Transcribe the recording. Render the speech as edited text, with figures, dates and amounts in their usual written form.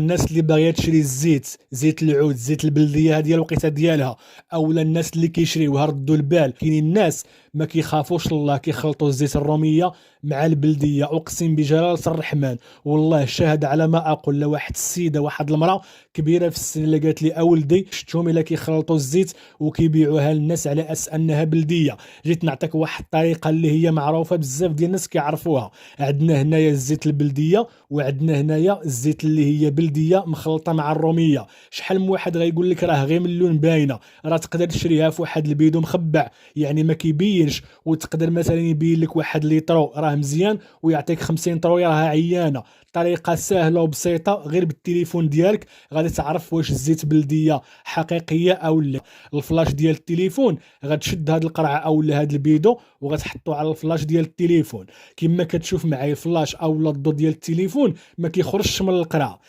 الناس اللي باغيه تشري الزيت، زيت العود، زيت البلديه، هذه الوقيته ديالها. اولا الناس اللي كيشريوها ردوا البال. كاينين الناس ما كيخافوش الله، كيخلطوا الزيت الروميه مع البلديه. اقسم بجلاله الرحمن والله شاهد على ما اقول. لواحد السيده، واحد المراه كبيره في السن اللي قالت لي اولدي شفتهم الا كيخلطوا الزيت وكيبيعوها للناس على اساس انها بلديه. جيت نعطيك واحد الطريقه اللي هي معروفه بزاف ديال الناس كيعرفوها. عندنا هنايا الزيت البلديه، وعندنا هنايا الزيت اللي هي بلديه مخلطه مع الروميه. شحال من واحد غيقول لك راه غير من اللون باينه، راه تقدر تشريها في واحد البيدو مخبع يعني ما كيبينش، وتقدر مثلا يبين لك واحد ليطرو راه مزيان ويعطيك 50 طرو راها عيانه. طريقه سهله وبسيطه، غير بالتليفون ديالك غادي تعرف واش الزيت بلديه حقيقيه او لا. الفلاش ديال التليفون غتشد هاد القرعه او هاد البيدو وغتحطو على الفلاش ديال التليفون. كما كتشوف معايا الفلاش او الضو ديال التليفون ما كيخرجش من القرعه.